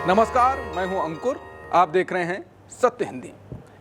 नमस्कार, मैं हूं अंकुर। आप देख रहे हैं सत्य हिंदी।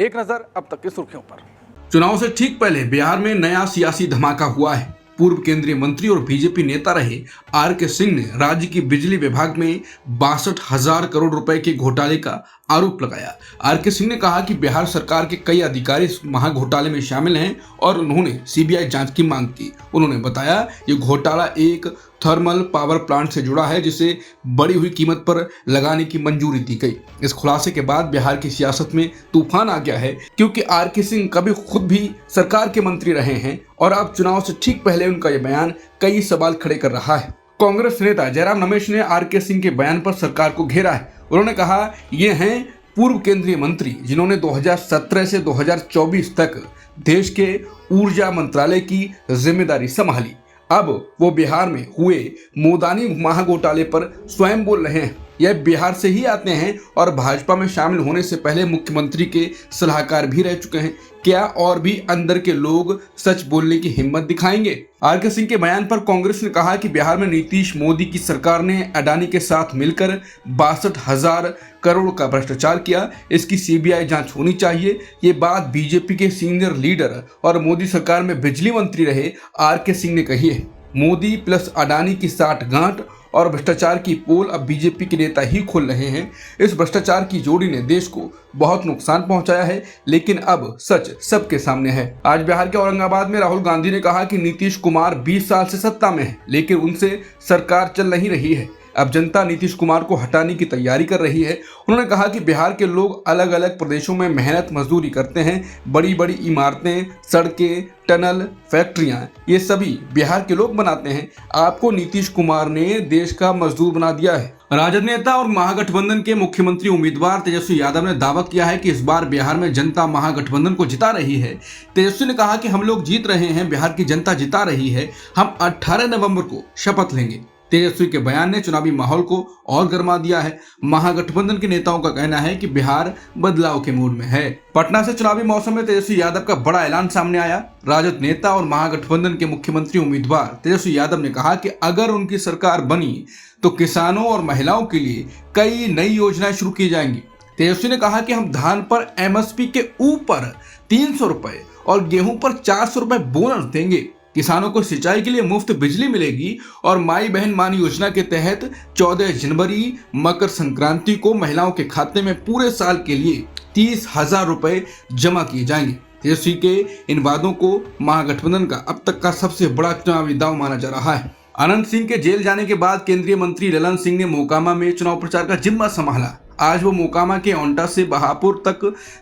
एक नजर अब तक की सुर्खियों पर। चुनाव से ठीक पहले बिहार में नया सियासी धमाका हुआ है। पूर्व केंद्रीय मंत्री और बीजेपी नेता रहे आर.के. सिंह ने राज्य की बिजली विभाग में 62,000 करोड़ रुपए के घोटाले का आरोप लगाया। आर.के. सिंह ने कहा कि बिहार सरकार के कई अधिकारी इस महाघोटाले में शामिल हैं और उन्होंने सीबीआई जांच की मांग की। उन्होंने बताया ये घोटाला एक थर्मल पावर प्लांट से जुड़ा है जिसे बढ़ी हुई कीमत पर लगाने की मंजूरी दी गई। इस खुलासे के बाद बिहार की सियासत में तूफान आ गया है, क्योंकि आर.के. सिंह कभी खुद भी सरकार के मंत्री रहे हैं और अब चुनाव से ठीक पहले उनका यह बयान कई सवाल खड़े कर रहा है। कांग्रेस नेता जयराम रमेश ने आर.के. सिंह के बयान पर सरकार को घेरा है। उन्होंने कहा, ये हैं पूर्व केंद्रीय मंत्री जिन्होंने 2017 से 2024 तक देश के ऊर्जा मंत्रालय की जिम्मेदारी संभाली। अब वो बिहार में हुए मोदानी महाघोटाले पर स्वयं बोल रहे हैं। यह बिहार से ही आते हैं और भाजपा में शामिल होने से पहले मुख्यमंत्री के सलाहकार भी रह चुके हैं। क्या और भी अंदर के लोग सच बोलने की हिम्मत दिखाएंगे? आर.के. सिंह के बयान पर कांग्रेस ने कहा कि बिहार में नीतीश मोदी की सरकार ने अडानी के साथ मिलकर 62,000 करोड़ का भ्रष्टाचार किया। इसकी सीबीआई जांच होनी चाहिए। ये बात बीजेपी के सीनियर लीडर और मोदी सरकार में बिजली मंत्री रहे आर.के. सिंह ने कही है। मोदी प्लस अडानी की साठगांठ और भ्रष्टाचार की पोल अब बीजेपी के नेता ही खोल रहे हैं। इस भ्रष्टाचार की जोड़ी ने देश को बहुत नुकसान पहुंचाया है, लेकिन अब सच सबके सामने है। आज बिहार के औरंगाबाद में राहुल गांधी ने कहा कि नीतीश कुमार 20 साल से सत्ता में है, लेकिन उनसे सरकार चल नहीं रही है। अब जनता नीतीश कुमार को हटाने की तैयारी कर रही है। उन्होंने कहा कि बिहार के लोग अलग अलग प्रदेशों में मेहनत मजदूरी करते हैं। बड़ी बड़ी इमारतें, सड़कें, टनल, फैक्ट्रियां, ये सभी बिहार के लोग बनाते हैं। आपको नीतीश कुमार ने देश का मजदूर बना दिया है। राजद नेता और महागठबंधन के मुख्यमंत्री उम्मीदवार तेजस्वी यादव ने दावा किया है कि इस बार बिहार में जनता महागठबंधन को जिता रही है। तेजस्वी ने कहा कि हम लोग जीत रहे हैं, बिहार की जनता जिता रही है। हम 18 नवंबर को शपथ लेंगे। तेजस्वी के बयान ने चुनावी माहौल को और गर्मा दिया है। महागठबंधन के नेताओं का कहना है कि बिहार बदलाव के मूड में है। पटना से चुनावी मौसम में तेजस्वी यादव का बड़ा ऐलान सामने आया। राजद नेता और महागठबंधन के मुख्यमंत्री उम्मीदवार तेजस्वी यादव ने कहा कि अगर उनकी सरकार बनी तो किसानों और महिलाओं के लिए कई नई योजनाएं शुरू की जाएंगी। तेजस्वी ने कहा कि हम धान पर एमएसपी के ऊपर 300 रुपए और गेहूं पर 400 रुपए बोनस देंगे। किसानों को सिंचाई के लिए मुफ्त बिजली मिलेगी और माई बहन मान योजना के तहत 14 जनवरी मकर संक्रांति को महिलाओं के खाते में पूरे साल के लिए 30,000 रुपए जमा किए जाएंगे। तेजस्वी के इन वादों को महागठबंधन का अब तक का सबसे बड़ा चुनावी दांव माना जा रहा है। अनंत सिंह के जेल जाने के बाद केंद्रीय मंत्री ललन सिंह ने मोकामा में चुनाव प्रचार का जिम्मा संभाला। आज वो मोकामा के औंटा से बहापुर तक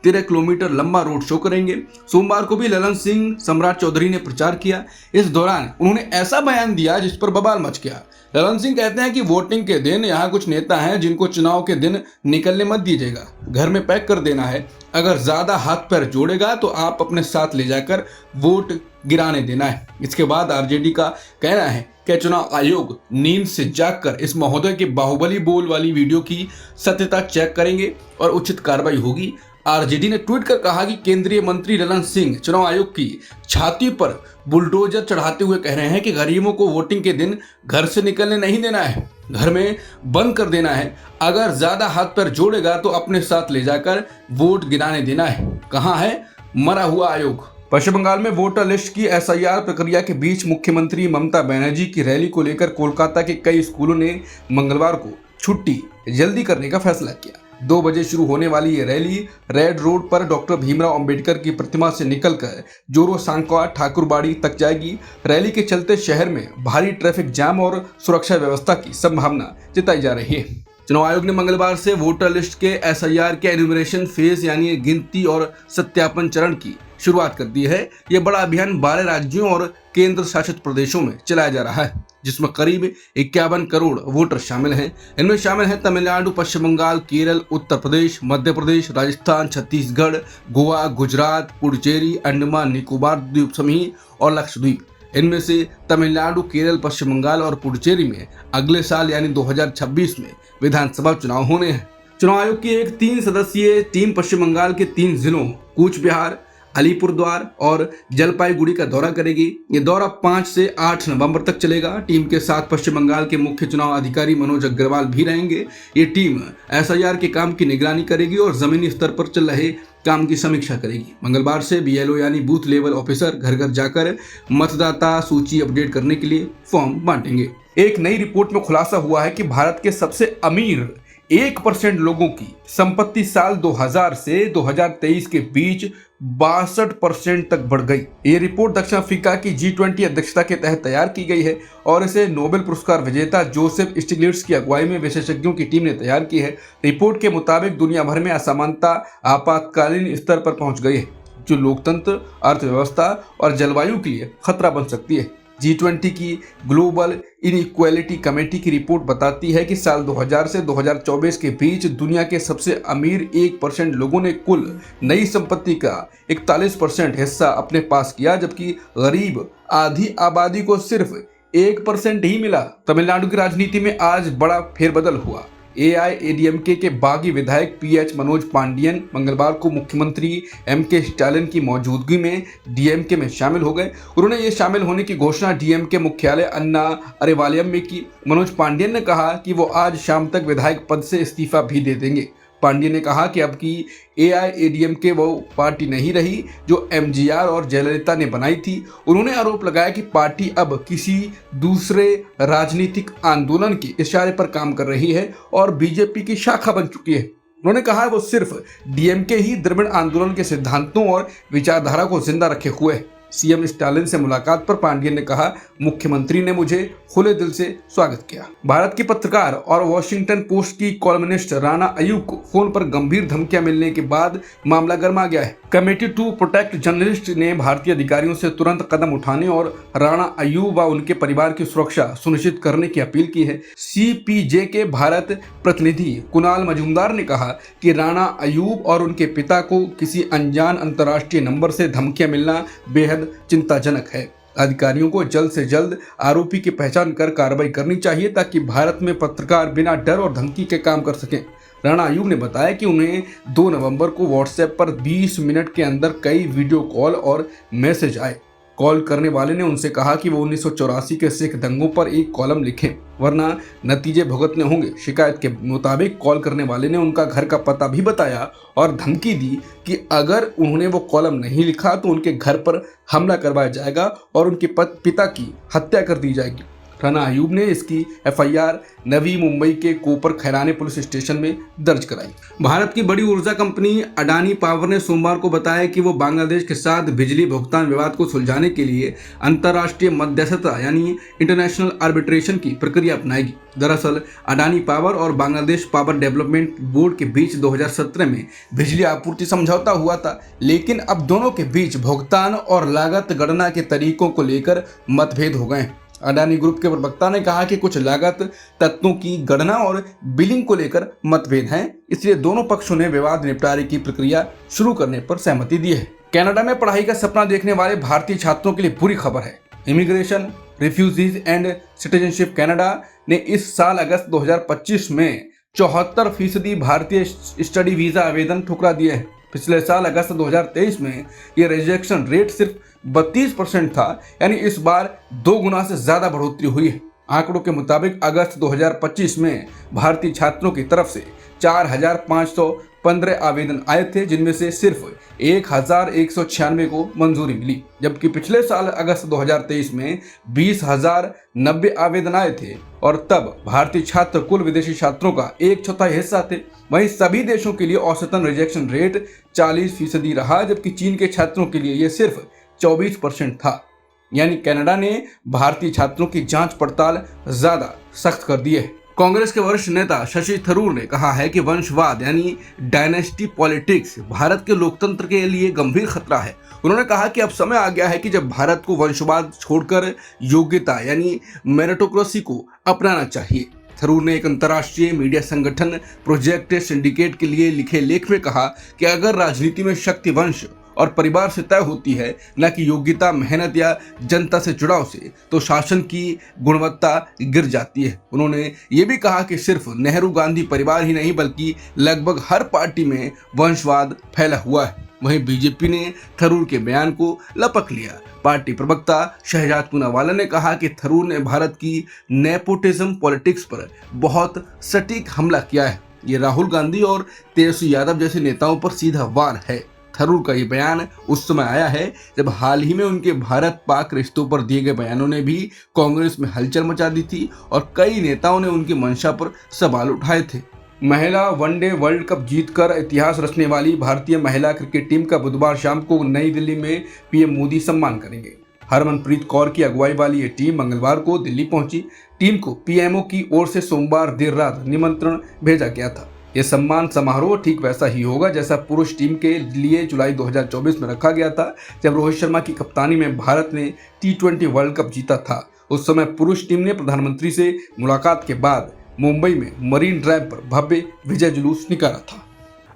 13 किलोमीटर लंबा रोड शो करेंगे। सोमवार को भी ललन सिंह सम्राट चौधरी ने प्रचार किया। इस दौरान उन्होंने ऐसा बयान दिया जिस पर बवाल मच गया। ललन सिंह कहते हैं कि वोटिंग के दिन यहाँ कुछ नेता हैं जिनको चुनाव के दिन निकलने मत दीजिएगा, घर में पैक कर देना है। अगर ज्यादा हाथ पैर जोड़ेगा तो आप अपने साथ ले जाकर वोट गिराने देना है। इसके बाद आरजेडी का कहना है कि चुनाव आयोग नींद से जागकर इस महोदय के बाहुबली बोल वाली वीडियो की सत्यता चेक करेंगे और उचित कार्रवाई होगी। आरजेडी ने ट्वीट कर कहा कि केंद्रीय मंत्री ललन सिंह चुनाव आयोग की छाती पर बुलडोजर चढ़ाते हुए कह रहे हैं कि गरीबों को वोटिंग के दिन घर से निकलने नहीं देना है, घर में बंद कर देना है। अगर ज्यादा हाथ पैर जोड़ेगा तो अपने साथ ले जाकर वोट गिराने देना है। कहाँ है मरा हुआ आयोग? पश्चिम बंगाल में वोटर लिस्ट की एसआईआर प्रक्रिया के बीच मुख्यमंत्री ममता बनर्जी की रैली को लेकर कोलकाता के कई स्कूलों ने मंगलवार को छुट्टी जल्दी करने का फैसला किया। 2 बजे शुरू होने वाली ये रैली रेड रोड पर डॉक्टर भीमराव अंबेडकर की प्रतिमा से निकलकर जोरो सांकवा ठाकुरबाड़ी तक जाएगी। रैली के चलते शहर में भारी ट्रैफिक जाम और सुरक्षा व्यवस्था की संभावना जताई जा रही है। चुनाव आयोग ने मंगलवार से वोटर लिस्ट के एसआईआर के एन्यूमरेशन फेज यानी गिनती और सत्यापन चरण की शुरुआत कर दी है। यह बड़ा अभियान 12 राज्यों और केंद्र शासित प्रदेशों में चलाया जा रहा है, जिसमें करीब 51 करोड़ वोटर शामिल हैं। इनमें शामिल हैं तमिलनाडु, पश्चिम बंगाल, केरल, उत्तर प्रदेश, मध्य प्रदेश, राजस्थान, छत्तीसगढ़, गोवा, गुजरात, पुडुचेरी, अंडमान निकोबार द्वीप समूह और लक्षद्वीप। इनमें से तमिलनाडु, केरल, पश्चिम बंगाल और पुडुचेरी में अगले साल यानी 2026 में विधानसभा चुनाव होने हैं। चुनाव आयोग की एक 3 सदस्यीय टीम पश्चिम बंगाल के 3 जिलों कूच बिहार, अलीपुरद्वार और जलपाईगुड़ी का दौरा करेगी। ये दौरा 5 से 8 नवंबर तक चलेगा। टीम के साथ पश्चिम बंगाल के मुख्य चुनाव अधिकारी मनोज अग्रवाल भी रहेंगे। ये टीम एसआईआर के काम की निगरानी करेगी और जमीनी स्तर पर चल रहे काम की समीक्षा करेगी। मंगलवार से बीएलओ यानी बूथ लेवल ऑफिसर घर घर जाकर मतदाता सूची अपडेट करने के लिए फॉर्म बांटेंगे। एक नई रिपोर्ट में खुलासा हुआ है कि भारत के सबसे अमीर 1% लोगों की संपत्ति साल 2000 से 2023 के बीच 62% तक बढ़ गई। ये रिपोर्ट दक्षिण अफ्रीका की G20 अध्यक्षता के तहत तैयार की गई है और इसे नोबेल पुरस्कार विजेता जोसेफ स्टिग्लिट्ज की अगुवाई में विशेषज्ञों की टीम ने तैयार की है। रिपोर्ट के मुताबिक दुनिया भर में असमानता आपातकालीन स्तर पर पहुंच गई है, जो लोकतंत्र, अर्थव्यवस्था और जलवायु के लिए खतरा बन सकती है। G20 की ग्लोबल इनइक्वालिटी कमेटी की रिपोर्ट बताती है कि साल 2000 से 2024 के बीच दुनिया के सबसे अमीर 1% लोगों ने कुल नई संपत्ति का 41% हिस्सा अपने पास किया, जबकि गरीब आधी आबादी को सिर्फ 1% ही मिला। तमिलनाडु की राजनीति में आज बड़ा फेरबदल हुआ। AIADMK के बागी विधायक PH मनोज पांडियन मंगलवार को मुख्यमंत्री MK स्टालिन की मौजूदगी में DMK में शामिल हो गए। उन्होंने ये शामिल होने की घोषणा DMK मुख्यालय अन्ना अरेवालयम में की। मनोज पांडियन ने कहा कि वो आज शाम तक विधायक पद से इस्तीफा भी दे देंगे। पांडियन ने कहा कि अब की AIADMK वो पार्टी नहीं रही जो MGR और जयललिता ने बनाई थी। उन्होंने आरोप लगाया कि पार्टी अब किसी दूसरे राजनीतिक आंदोलन के इशारे पर काम कर रही है और बीजेपी की शाखा बन चुकी है। उन्होंने कहा वो सिर्फ DMK ही द्रविड़ आंदोलन के सिद्धांतों और विचारधारा को जिंदा रखे हुए है। CM स्टालिन से मुलाकात पर पांडियन ने कहा, मुख्यमंत्री ने मुझे खुले दिल से स्वागत किया। भारत की पत्रकार और वॉशिंगटन पोस्ट की कॉलमनिस्ट राणा अयूब को फोन पर गंभीर धमकियां मिलने के बाद मामला गर्मा गया है। कमेटी टू प्रोटेक्ट जर्नलिस्ट ने भारतीय अधिकारियों से तुरंत कदम उठाने और राणा अयूब व उनके परिवार की सुरक्षा सुनिश्चित करने की अपील की है। CPJ के भारत प्रतिनिधि कुणाल मजूमदार ने कहा कि राणा अयूब और उनके पिता को किसी अनजान अंतर्राष्ट्रीय नंबर से धमकियां मिलना बेहद चिंताजनक है। अधिकारियों को जल्द से जल्द आरोपी की पहचान कर कार्रवाई करनी चाहिए ताकि भारत में पत्रकार बिना डर और धमकी के काम कर सकें। राणा अयूब ने बताया कि उन्हें 2 नवंबर को व्हाट्सएप पर 20 मिनट के अंदर कई वीडियो कॉल और मैसेज आए। कॉल करने वाले ने उनसे कहा कि वो 1984 के सिख दंगों पर एक कॉलम लिखें, वरना नतीजे भुगतने होंगे। शिकायत के मुताबिक कॉल करने वाले ने उनका घर का पता भी बताया और धमकी दी कि अगर उन्होंने वो कॉलम नहीं लिखा तो उनके घर पर हमला करवाया जाएगा और उनके पिता की हत्या कर दी जाएगी। राणा अयूब ने इसकी FIR नवी मुंबई के कोपर खैराने पुलिस स्टेशन में दर्ज कराई। भारत की बड़ी ऊर्जा कंपनी अडानी पावर ने सोमवार को बताया कि वो बांग्लादेश के साथ बिजली भुगतान विवाद को सुलझाने के लिए अंतर्राष्ट्रीय मध्यस्थता यानी इंटरनेशनल आर्बिट्रेशन की प्रक्रिया अपनाएगी। दरअसल अडानी पावर और बांग्लादेश पावर डेवलपमेंट बोर्ड के बीच 2017 में बिजली आपूर्ति समझौता हुआ था, लेकिन अब दोनों के बीच भुगतान और लागत गणना के तरीकों को लेकर मतभेद हो गए। अडानी ग्रुप के प्रवक्ता ने कहा कि कुछ लागत तत्वों की गणना और बिलिंग को लेकर मतभेद हैं, इसलिए दोनों पक्षों ने विवाद निपटारे की प्रक्रिया शुरू करने पर सहमति दी है। कनाडा में पढ़ाई का सपना देखने वाले भारतीय छात्रों के लिए बुरी खबर है। Immigration, refugees and citizenship Canada ने इस साल अगस्त 2025 में 74% भारतीय स्टडी वीजा आवेदन ठुकरा दिए हैं। पिछले साल अगस्त 2023 में यह रिजेक्शन रेट सिर्फ 32% था, यानी इस बार 2 गुना से ज्यादा बढ़ोतरी हुई है। आंकड़ों के मुताबिक अगस्त 2025 में भारतीय छात्रों की तरफ से 4,515 आवेदन आए थे, जिनमें से सिर्फ 1,196 को मंजूरी मिली, जबकि पिछले साल अगस्त 2023 में 20,090 आवेदन आए थे और तब भारतीय छात्र कुल विदेशी छात्रों का 1/4 हिस्सा थे। वहीं सभी देशों के लिए औसतन रिजेक्शन रेट 40% रहा, जबकि चीन के छात्रों के लिए यह सिर्फ 24% था। यानी कनाडा ने भारतीय छात्रों की जांच पड़ताल ज्यादा सख्त कर दी है। कांग्रेस के वरिष्ठ नेता शशि थरूर ने कहा है कि वंशवाद यानी डायनेस्टी पॉलिटिक्स भारत के लोकतंत्र के लिए गंभीर खतरा है। उन्होंने कहा कि अब समय आ गया है कि जब भारत को वंशवाद छोड़कर योग्यता यानी मेरिटोक्रेसी को अपनाना चाहिए। थरूर ने एक अंतर्राष्ट्रीय मीडिया संगठन प्रोजेक्ट सिंडिकेट के लिए लिखे लेख में कहा कि अगर राजनीति में शक्ति वंश और परिवार से तय होती है, न कि योग्यता, मेहनत या जनता से जुड़ाव से, तो शासन की गुणवत्ता गिर जाती है। उन्होंने ये भी कहा कि सिर्फ नेहरू गांधी परिवार ही नहीं बल्कि लगभग हर पार्टी में वंशवाद फैला हुआ है। वहीं बीजेपी ने थरूर के बयान को लपक लिया। पार्टी प्रवक्ता शहजाद पूनावाला ने कहा कि थरूर ने भारत की नेपोटिज्म पॉलिटिक्स पर बहुत सटीक हमला किया है। ये राहुल गांधी और तेजस्वी यादव जैसे नेताओं पर सीधा वार है। थरूर का ये बयान उस समय आया है जब हाल ही में उनके भारत पाक रिश्तों पर दिए गए बयानों ने भी कांग्रेस में हलचल मचा दी थी और कई नेताओं ने उनकी मंशा पर सवाल उठाए थे। महिला वनडे वर्ल्ड कप जीतकर इतिहास रचने वाली भारतीय महिला क्रिकेट टीम का बुधवार शाम को नई दिल्ली में पीएम मोदी सम्मान करेंगे। हरमनप्रीत कौर की अगुवाई वाली ये टीम मंगलवार को दिल्ली पहुंची। टीम को पीएमओ की ओर से सोमवार देर रात निमंत्रण भेजा गया था। ये सम्मान समारोह ठीक वैसा ही होगा जैसा पुरुष टीम के लिए जुलाई 2024 में रखा गया था, जब रोहित शर्मा की कप्तानी में भारत ने T20 वर्ल्ड कप जीता था। उस समय पुरुष टीम ने प्रधानमंत्री से मुलाकात के बाद मुंबई में मरीन ड्राइव पर भव्य विजय जुलूस निकाला था।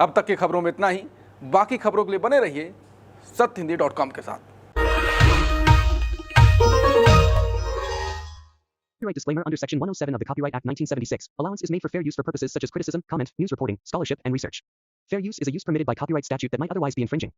अब तक की खबरों में इतना ही। बाकी खबरों के लिए बने रहिए सत्यहिंदी.com के साथ। Copyright disclaimer under Section 107 of the Copyright Act 1976. Allowance is made for fair use for purposes such as criticism, comment, news reporting, scholarship, and research. Fair use is a use permitted by copyright statute that might otherwise be infringing.